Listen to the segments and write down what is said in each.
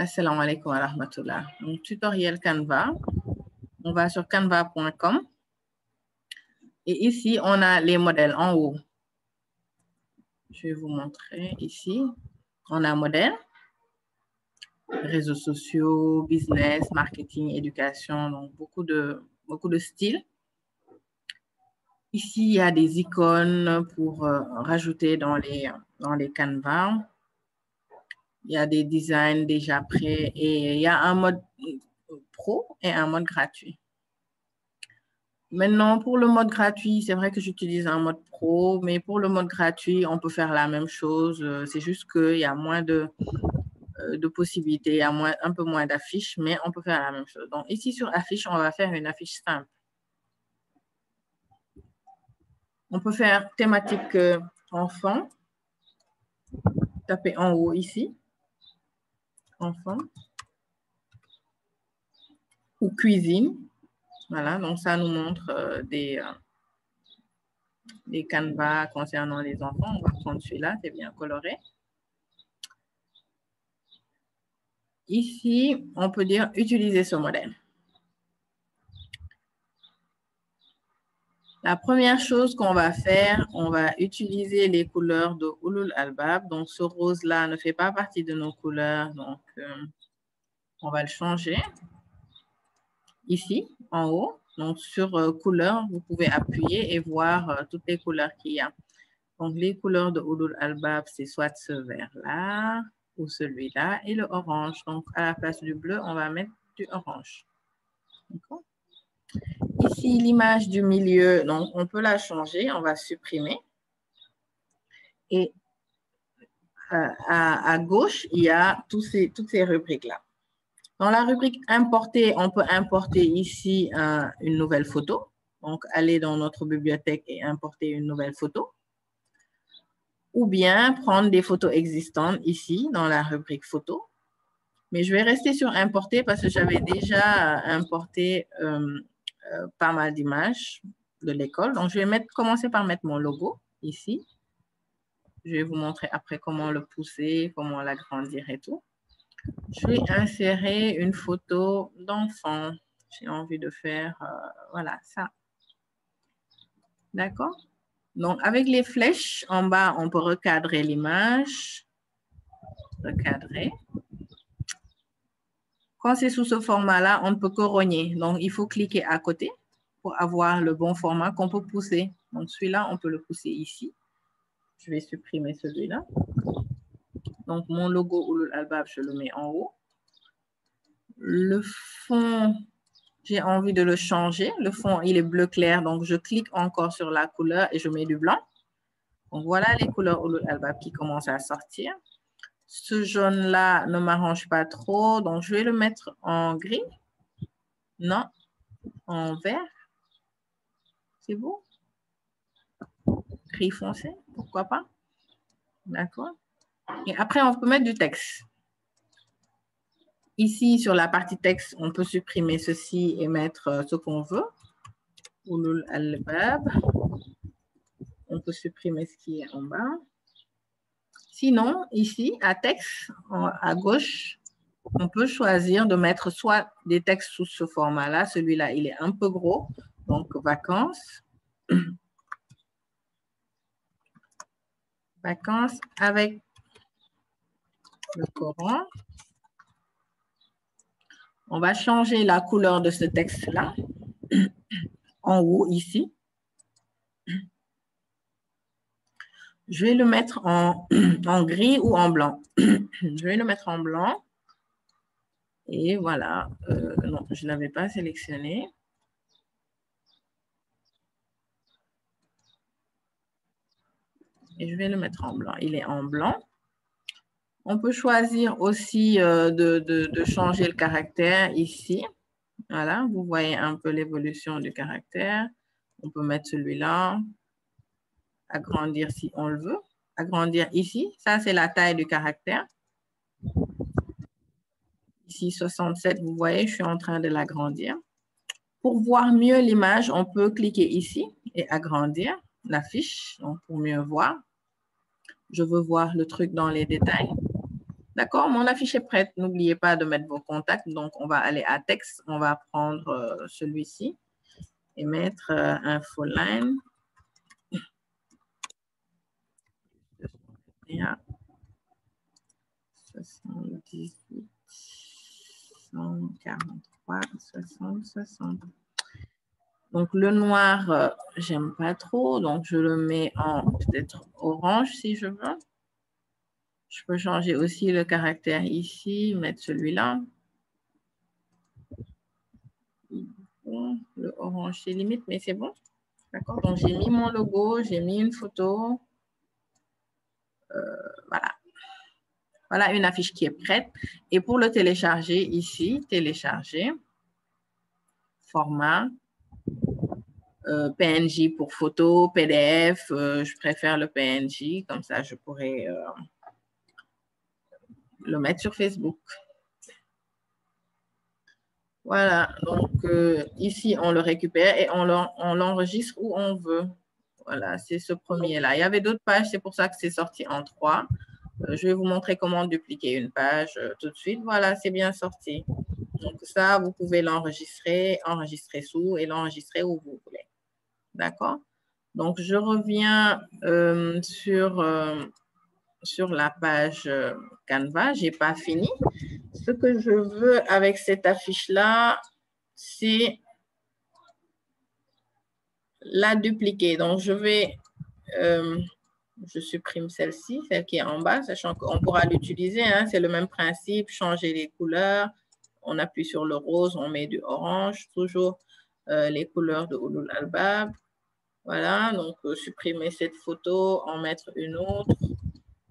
Assalamu alaikum wa rahmatullah. Donc, tutoriel Canva. On va sur canva.com. Et ici, on a les modèles en haut. Je vais vous montrer ici. On a modèle, réseaux sociaux, business, marketing, éducation. Donc, beaucoup de styles. Ici, il y a des icônes pour rajouter dans les Canva. Il y a des designs déjà prêts et il y a un mode pro et un mode gratuit. Maintenant, pour le mode gratuit, c'est vrai que j'utilise un mode pro, mais pour le mode gratuit, on peut faire la même chose. C'est juste qu'il y a moins de possibilités, il y a un peu moins d'affiches, mais on peut faire la même chose. Donc, ici, sur affiche, on va faire une affiche simple. On peut faire thématique enfant. Tapez en haut ici. Enfant. Ou cuisine. Voilà, donc ça nous montre des canevas concernant les enfants. On va prendre celui-là, c'est bien coloré. Ici, on peut dire utiliser ce modèle. La première chose qu'on va faire, on va utiliser les couleurs de Ulul Albab. Donc, ce rose-là ne fait pas partie de nos couleurs. Donc, on va le changer. Ici, en haut. Donc, sur couleurs, vous pouvez appuyer et voir toutes les couleurs qu'il y a. Donc, les couleurs de Ulul Albab, c'est soit ce vert-là ou celui-là et le orange. Donc, à la place du bleu, on va mettre du orange. D'accord? Ici, l'image du milieu, donc on peut la changer, on va supprimer. Et à gauche, il y a toutes ces rubriques-là. Dans la rubrique importer, on peut importer ici une nouvelle photo. Donc, aller dans notre bibliothèque et importer une nouvelle photo. Ou bien prendre des photos existantes ici dans la rubrique photo. Mais je vais rester sur importer parce que j'avais déjà importé pas mal d'images de l'école. Donc, je vais commencer par mettre mon logo ici. Je vais vous montrer après comment le pousser, comment l'agrandir et tout. Je vais insérer une photo d'enfant. J'ai envie de faire, voilà, ça. D'accord? Donc, avec les flèches en bas, on peut recadrer l'image. Recadrer. Quand c'est sous ce format-là, on ne peut que rogner. Donc, il faut cliquer à côté pour avoir le bon format qu'on peut pousser. Donc, celui-là, on peut le pousser ici. Je vais supprimer celui-là. Donc, mon logo Ulul Albab, je le mets en haut. Le fond, j'ai envie de le changer. Le fond, il est bleu clair. Donc, je clique encore sur la couleur et je mets du blanc. Donc, voilà les couleurs Ulul Albab qui commencent à sortir. Ce jaune-là ne m'arrange pas trop. Donc, je vais le mettre en gris. Non, en vert. C'est beau. Gris foncé, pourquoi pas. D'accord. Et après, on peut mettre du texte. Ici, sur la partie texte, on peut supprimer ceci et mettre ce qu'on veut. Ulul Albab. On peut supprimer ce qui est en bas. Sinon, ici, à texte, à gauche, on peut choisir de mettre soit des textes sous ce format-là. Celui-là, il est un peu gros. Donc, vacances. Vacances avec le Coran. On va changer la couleur de ce texte-là. En haut, ici. Je vais le mettre en gris ou en blanc. Je vais le mettre en blanc. Et voilà. Non, je ne l'avais pas sélectionné. Et je vais le mettre en blanc. Il est en blanc. On peut choisir aussi de changer le caractère ici. Voilà, vous voyez un peu l'évolution du caractère. On peut mettre celui-là. Agrandir si on le veut. Agrandir ici. Ça, c'est la taille du caractère. Ici, 67, vous voyez, je suis en train de l'agrandir. Pour voir mieux l'image, on peut cliquer ici et agrandir la fiche pour mieux voir. Je veux voir le truc dans les détails. D'accord, mon affiche est prête. N'oubliez pas de mettre vos contacts. Donc, on va aller à texte. On va prendre celui-ci et mettre infoline. 78, 143, 60, 60. Donc, le noir, j'aime pas trop. Donc, je le mets en peut-être orange si je veux. Je peux changer aussi le caractère ici, mettre celui-là. Le orange, c'est limite, mais c'est bon. D'accord, donc j'ai mis mon logo, j'ai mis une photo. Voilà. Voilà une affiche qui est prête. Et pour le télécharger ici, télécharger, format, PNG pour photo, PDF, je préfère le PNG, comme ça je pourrais le mettre sur Facebook. Voilà, donc ici on le récupère et on l'enregistre où on veut. Voilà, c'est ce premier-là. Il y avait d'autres pages, c'est pour ça que c'est sorti en 3. Je vais vous montrer comment dupliquer une page tout de suite. Voilà, c'est bien sorti. Donc ça, vous pouvez l'enregistrer, enregistrer sous et l'enregistrer où vous voulez. D'accord? Donc, je reviens sur la page Canva. Je n'ai pas fini. Ce que je veux avec cette affiche-là, c'est la dupliquer. Donc, je supprime celle-ci, celle qui est en bas, sachant qu'on pourra l'utiliser. Hein, c'est le même principe, changer les couleurs. On appuie sur le rose, on met du orange, toujours les couleurs de Ouloul Albab. Voilà, donc supprimer cette photo, en mettre une autre,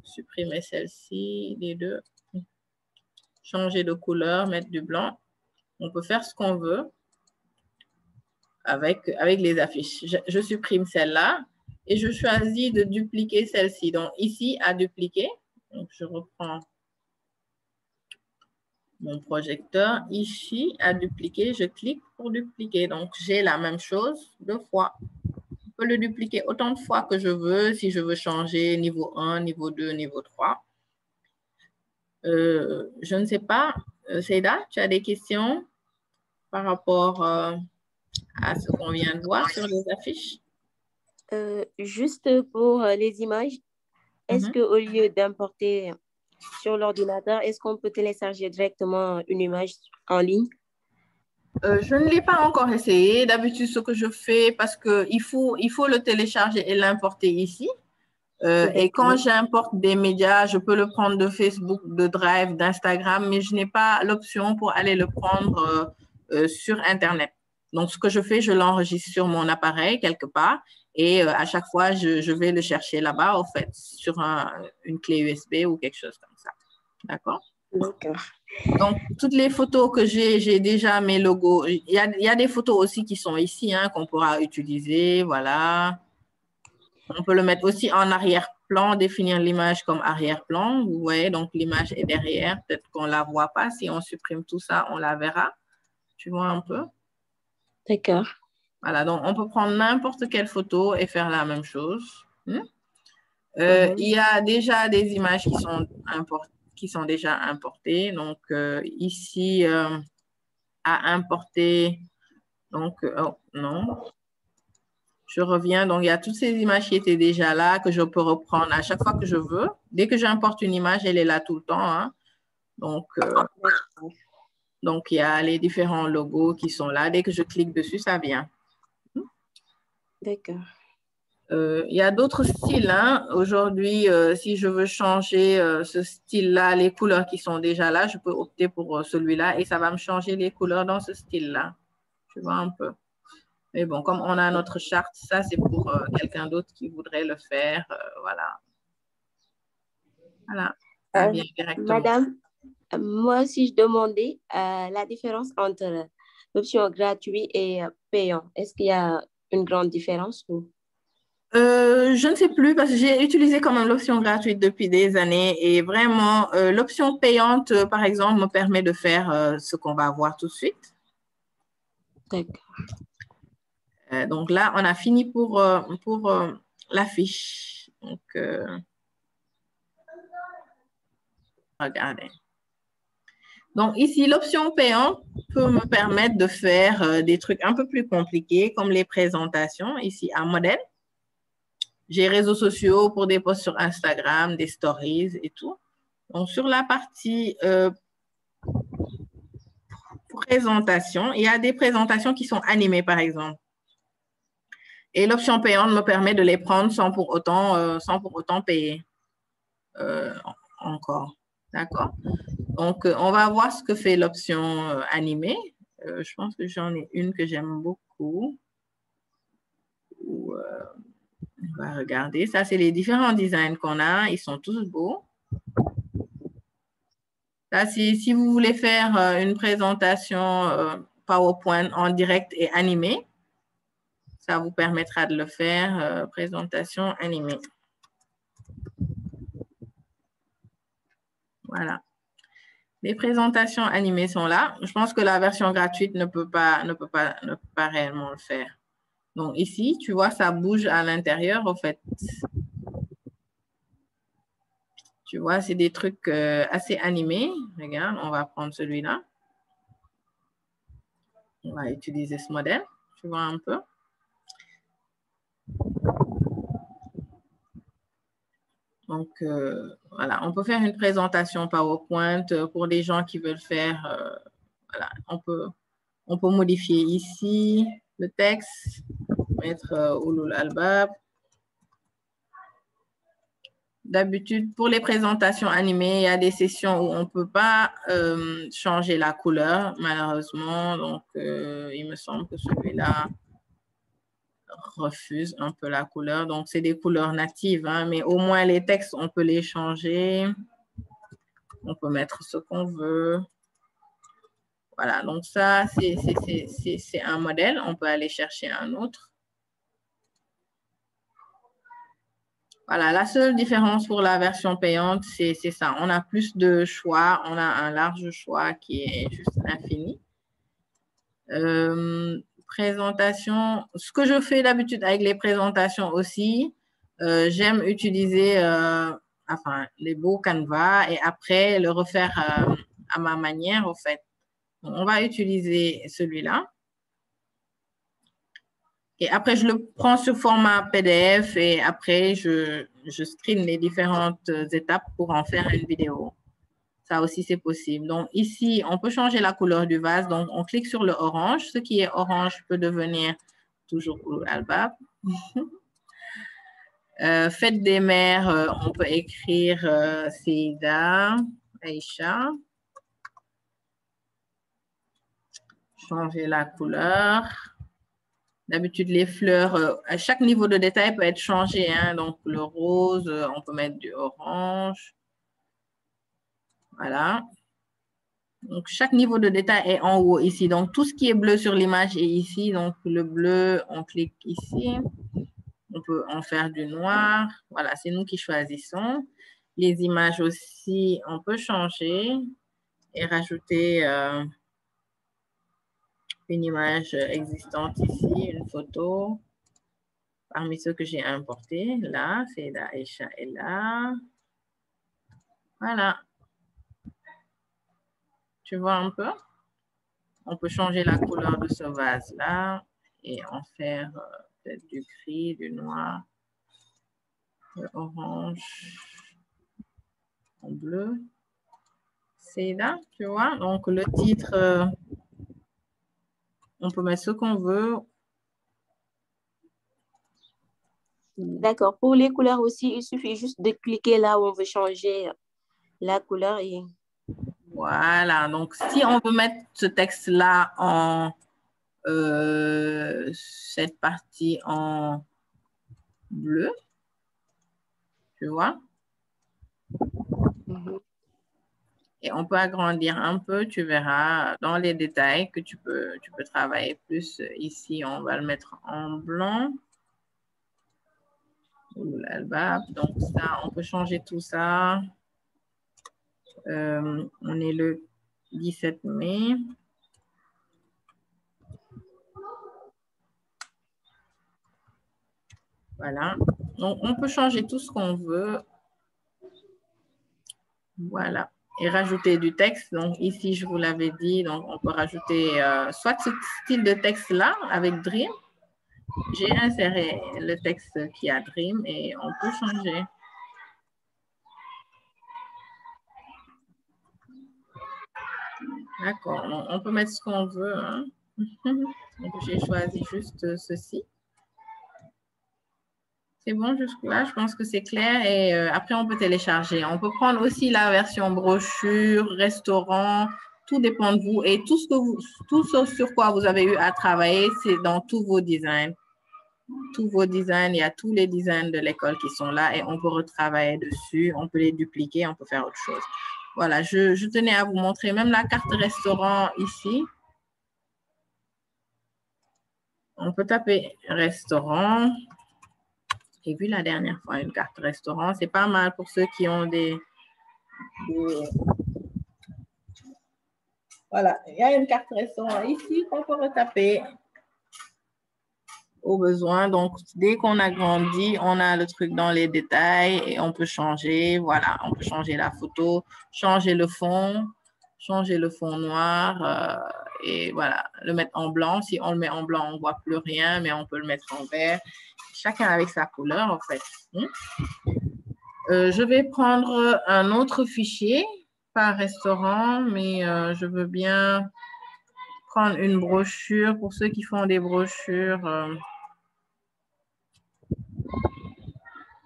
supprimer celle-ci, les deux, changer de couleur, mettre du blanc. On peut faire ce qu'on veut avec les affiches. Je supprime celle-là et je choisis de dupliquer celle-ci. Donc ici, à dupliquer, donc je reprends mon projecteur. Ici, à dupliquer, je clique pour dupliquer. Donc j'ai la même chose 2 fois. Je peux le dupliquer autant de fois que je veux, si je veux changer niveau 1, niveau 2, niveau 3. Je ne sais pas, Seyda, tu as des questions par rapport à ce qu'on vient de voir sur les affiches? Juste pour les images, est-ce qu'au lieu d'importer sur l'ordinateur, est-ce qu'on peut télécharger directement une image en ligne? Je ne l'ai pas encore essayé. D'habitude, ce que je fais, parce qu'il faut le télécharger et l'importer ici. Et quand j'importe des médias, je peux le prendre de Facebook, de Drive, d'Instagram, mais je n'ai pas l'option pour aller le prendre sur Internet. Donc, ce que je fais, je l'enregistre sur mon appareil quelque part et à chaque fois, je vais le chercher là-bas, au fait, sur une clé USB ou quelque chose comme ça. D'accord? D'accord. Donc, toutes les photos que j'ai déjà mes logos. Il y a des photos aussi qui sont ici, hein, qu'on pourra utiliser. Voilà. On peut le mettre aussi en arrière-plan, définir l'image comme arrière-plan. Vous voyez, donc l'image est derrière. Peut-être qu'on ne la voit pas. Si on supprime tout ça, on la verra. Tu vois un peu? D'accord. Voilà, donc on peut prendre n'importe quelle photo et faire la même chose. Il y a déjà des images qui sont déjà importées. Donc, ici, à importer. Donc, oh, non. Je reviens. Donc, il y a toutes ces images qui étaient déjà là que je peux reprendre à chaque fois que je veux. Dès que j'importe une image, elle est là tout le temps. Hein. Donc, il y a les différents logos qui sont là. Dès que je clique dessus, ça vient. D'accord. Il y a d'autres styles. Hein. Aujourd'hui, si je veux changer ce style-là, les couleurs qui sont déjà là, je peux opter pour celui-là et ça va me changer les couleurs dans ce style-là. Tu vois un peu. Mais bon, comme on a notre charte, ça, c'est pour quelqu'un d'autre qui voudrait le faire. Voilà. Voilà. Ça vient directement. Madame, moi, si je demandais la différence entre l'option gratuite et payant, est-ce qu'il y a une grande différence ou? Je ne sais plus parce que j'ai utilisé quand même l'option gratuite depuis des années et vraiment, l'option payante, par exemple, me permet de faire ce qu'on va voir tout de suite. D'accord. Donc là, on a fini pour l'affiche. Donc, Regardez. Donc, ici, l'option payante peut me permettre de faire des trucs un peu plus compliqués, comme les présentations, ici, un modèle. J'ai réseaux sociaux pour des posts sur Instagram, des stories et tout. Donc, sur la partie présentation, il y a des présentations qui sont animées, par exemple. Et l'option payante me permet de les prendre sans pour autant payer encore. D'accord? Donc, on va voir ce que fait l'option animée. Je pense que j'en ai une que j'aime beaucoup. On va regarder. Ça, c'est les différents designs qu'on a. Ils sont tous beaux. Là, si vous voulez faire une présentation PowerPoint en direct et animée, ça vous permettra de le faire, présentation animée. Voilà. Les présentations animées sont là. Je pense que la version gratuite ne peut pas réellement le faire. Donc ici, tu vois, ça bouge à l'intérieur, en fait. Tu vois, c'est des trucs assez animés. Regarde, on va prendre celui-là. On va utiliser ce modèle. Tu vois un peu. Donc, voilà, on peut faire une présentation PowerPoint pour les gens qui veulent faire. Voilà, on peut modifier ici le texte, mettre Ouloul Albab. D'habitude, pour les présentations animées, il y a des sessions où on ne peut pas changer la couleur, malheureusement. Donc, il me semble que celui-là refuse un peu la couleur. Donc, c'est des couleurs natives, hein, mais au moins les textes, on peut les changer. On peut mettre ce qu'on veut. Voilà, donc ça, c'est un modèle. On peut aller chercher un autre. Voilà, la seule différence pour la version payante, c'est ça. On a plus de choix. On a un large choix qui est juste infini. Présentation. Ce que je fais d'habitude avec les présentations aussi, j'aime utiliser les beaux canevas et après le refaire à ma manière, au fait. On va utiliser celui-là. Et après, je le prends sur format PDF et après, je screen les différentes étapes pour en faire une vidéo. Ça aussi, c'est possible. Donc, ici, on peut changer la couleur du vase. Donc, on clique sur le orange. Ce qui est orange peut devenir toujours Ouloul Albab. Fête des mères, on peut écrire Seida, Aïcha. Changer la couleur. D'habitude, les fleurs, à chaque niveau de détail peut être changé. Hein? Donc, le rose, on peut mettre du orange. Voilà. Donc, chaque niveau de détail est en haut ici. Donc, tout ce qui est bleu sur l'image est ici. Donc, le bleu, on clique ici. On peut en faire du noir. Voilà, c'est nous qui choisissons. Les images aussi, on peut changer et rajouter une image existante ici, une photo. Parmi ceux que j'ai importés, là, c'est Aïcha est là. Voilà. Tu vois un peu? On peut changer la couleur de ce vase-là et en faire peut-être du gris, du noir, de orange, en bleu. C'est là, tu vois? Donc, le titre, on peut mettre ce qu'on veut. D'accord. Pour les couleurs aussi, il suffit juste de cliquer là où on veut changer la couleur. Et... Voilà. Donc, si on veut mettre ce texte-là en cette partie en bleu, tu vois? Et on peut agrandir un peu, tu verras dans les détails que tu peux travailler plus. Ici, on va le mettre en blanc. Donc ça, on peut changer tout ça. On est le 17 mai. Voilà. Donc, on peut changer tout ce qu'on veut. Voilà. et rajouter du texte. Donc, ici, je vous l'avais dit, donc on peut rajouter soit ce style de texte-là avec Dream. J'ai inséré le texte qui a Dream et on peut changer. D'accord, on peut mettre ce qu'on veut. Hein. Donc, j'ai choisi juste ceci. C'est bon jusque-là, je pense que c'est clair. Et après, on peut télécharger. On peut prendre aussi la version brochure, restaurant. Tout dépend de vous. Et tout ce sur quoi vous avez eu à travailler, c'est dans tous vos designs. Tous vos designs, il y a tous les designs de l'école qui sont là et on peut retravailler dessus. On peut les dupliquer, on peut faire autre chose. Voilà, je tenais à vous montrer même la carte restaurant ici. On peut taper restaurant. J'ai vu la dernière fois une carte restaurant. C'est pas mal pour ceux qui ont des... Voilà, il y a une carte restaurant ici qu'on peut retaper au besoin. Donc, dès qu'on a grandi, on a le truc dans les détails et on peut changer. Voilà, on peut changer la photo, changer le fond noir et voilà, le mettre en blanc. Si on le met en blanc, on ne voit plus rien, mais on peut le mettre en vert. Chacun avec sa couleur, en fait. Je vais prendre un autre fichier, pas restaurant, mais je veux bien prendre une brochure pour ceux qui font des brochures.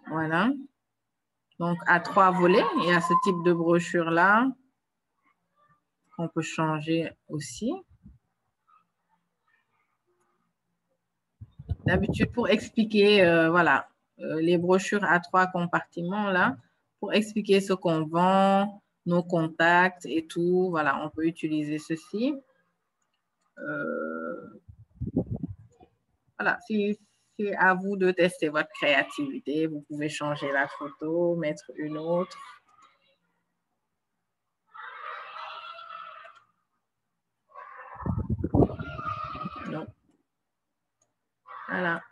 Voilà. Donc, à 3 volets, il y a ce type de brochure-là qu'on peut changer aussi. D'habitude, pour expliquer, voilà, les brochures à 3 compartiments, là, pour expliquer ce qu'on vend, nos contacts et tout, voilà, on peut utiliser ceci. Voilà, c'est à vous de tester votre créativité. Vous pouvez changer la photo, mettre une autre. Non. Voilà.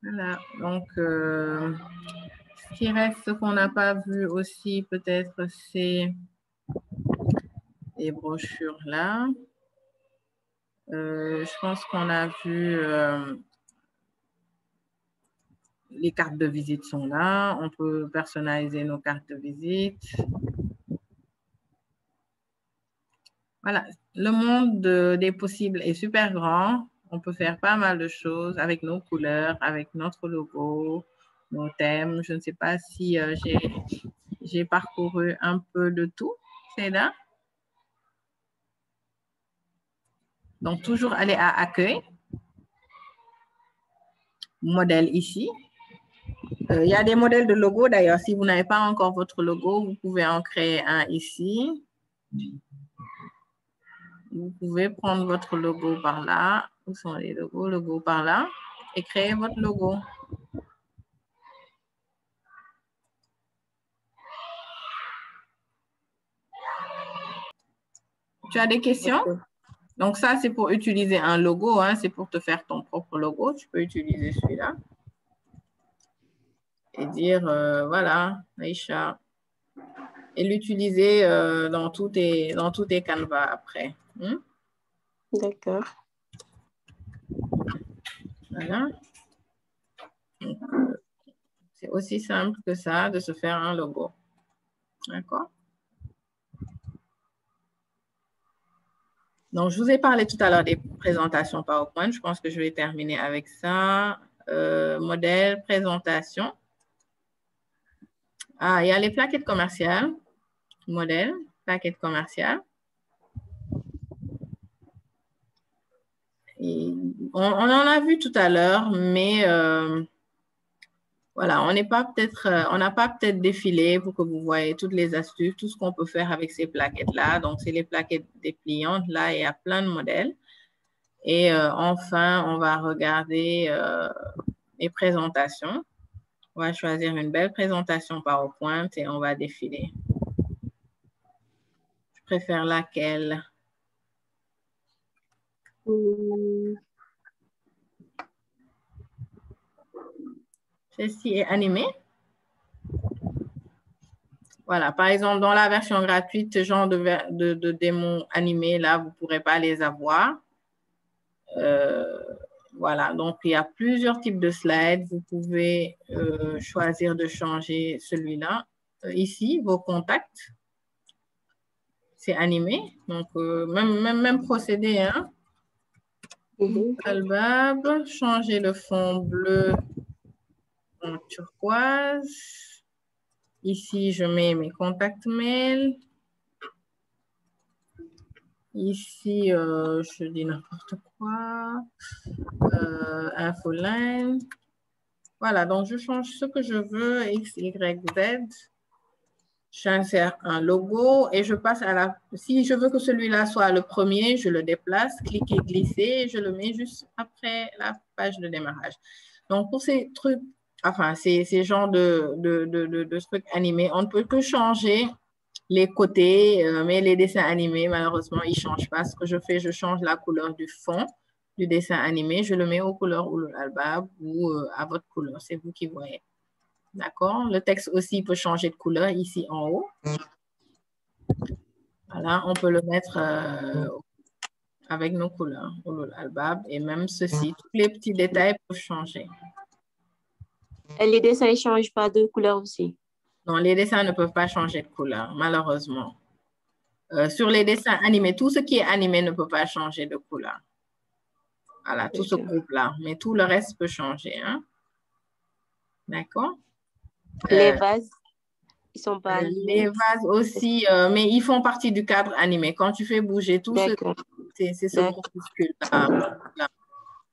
Voilà, donc ce qui reste, ce qu'on n'a pas vu aussi, peut-être, c'est les brochures là. Je pense qu'on a vu les cartes de visite sont là. On peut personnaliser nos cartes de visite. Voilà, le monde des possibles est super grand. On peut faire pas mal de choses avec nos couleurs, avec notre logo, nos thèmes. Je ne sais pas si j'ai parcouru un peu de tout, c'est là. Donc, toujours aller à accueil. Modèle ici. Il y a des modèles de logo d'ailleurs. Si vous n'avez pas encore votre logo, vous pouvez en créer un ici. Vous pouvez prendre votre logo par là. Où sont les logos? Logo par là. Et créer votre logo. Tu as des questions? Donc, ça, c'est pour utiliser un logo. Hein, c'est pour te faire ton propre logo. Tu peux utiliser celui-là. Et dire, voilà, Aïcha. Et l'utiliser dans tous tes canevas après. D'accord. Voilà. C'est aussi simple que ça de se faire un logo. D'accord? Donc, je vous ai parlé tout à l'heure des présentations PowerPoint. Je pense que je vais terminer avec ça. Modèle, présentation. Ah, il y a les plaquettes commerciales. Modèle, plaquettes commerciales. On en a vu tout à l'heure, mais voilà, on n'a pas peut-être défilé pour que vous voyez toutes les astuces, tout ce qu'on peut faire avec ces plaquettes-là. Donc, c'est les plaquettes dépliantes. Là, il y a plein de modèles. Et enfin, on va regarder les présentations. On va choisir une belle présentation PowerPoint et on va défiler. Je préfère laquelle? Celle-ci est animée. Voilà, par exemple, dans la version gratuite, ce genre de démos animés, là, vous ne pourrez pas les avoir. Voilà, donc il y a plusieurs types de slides. Vous pouvez choisir de changer celui-là. Ici, vos contacts, c'est animé. Donc, même procédé, hein. Albab, changer le fond bleu en turquoise. Ici, je mets mes contacts mail. Ici, je dis n'importe quoi. Infoline. Voilà, donc je change ce que je veux, X, Y, Z. J'insère un logo et je passe à la... Si je veux que celui-là soit le premier, je le déplace, cliquez, glisser, et je le mets juste après la page de démarrage. Donc, pour ces trucs, enfin, ces genres de trucs animés, on ne peut que changer les côtés, mais les dessins animés, malheureusement, ils ne changent pas. Ce que je fais, je change la couleur du fond du dessin animé, je le mets aux couleurs Ouloul Albab ou à votre couleur, c'est vous qui voyez. D'accord? Le texte aussi peut changer de couleur ici en haut. Voilà, on peut le mettre avec nos couleurs, Ouloul Albab, et même ceci, tous les petits détails peuvent changer. Et les dessins ne changent pas de couleur aussi? Non, les dessins ne peuvent pas changer de couleur, malheureusement. Sur les dessins animés, tout ce qui est animé ne peut pas changer de couleur. Voilà, tout ce groupe-là. Mais tout le reste peut changer. Hein? D'accord? Les vases, ils ne sont pas animés? Les vases aussi, mais ils font partie du cadre animé. Quand tu fais bouger tout c'est ce groupuscule-là.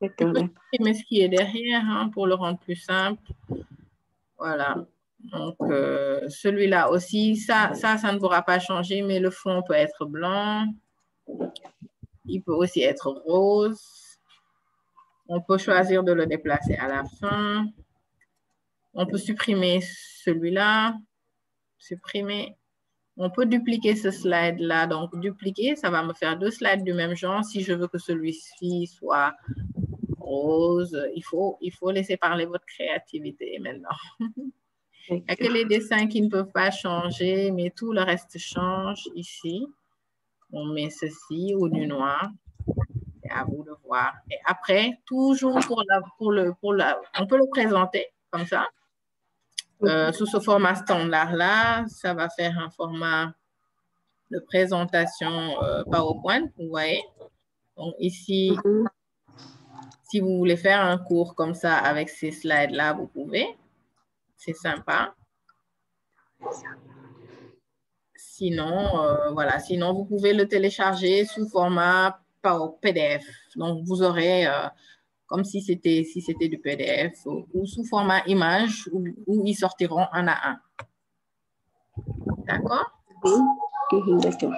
Tu peux supprimer ce qui est derrière hein, pour le rendre plus simple. Voilà. Donc, celui-là aussi, ça ne pourra pas changer, mais le fond peut être blanc. Il peut aussi être rose. On peut choisir de le déplacer à la fin. On peut supprimer celui-là. Supprimer. On peut dupliquer ce slide-là. Donc, dupliquer, ça va me faire 2 slides du même genre. Si je veux que celui-ci soit rose, il faut laisser parler votre créativité maintenant. Il n'y a que les dessins qui ne peuvent pas changer, mais tout le reste change ici. On met ceci ou du noir. C'est à vous de voir. Et après, toujours on peut le présenter comme ça. Sous ce format standard-là, ça va faire un format de présentation PowerPoint, vous voyez. Donc ici, si vous voulez faire un cours comme ça avec ces slides-là, vous pouvez. C'est sympa. Sinon, voilà, sinon vous pouvez le télécharger sous format PDF. Donc vous aurez comme si c'était du PDF ou sous format image où ils sortiront un à un. D'accord? D'accord.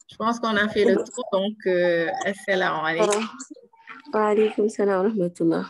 Je pense qu'on a fait le tour, donc assalamu alaikum. Wa alaikum salam wa rahmatullah.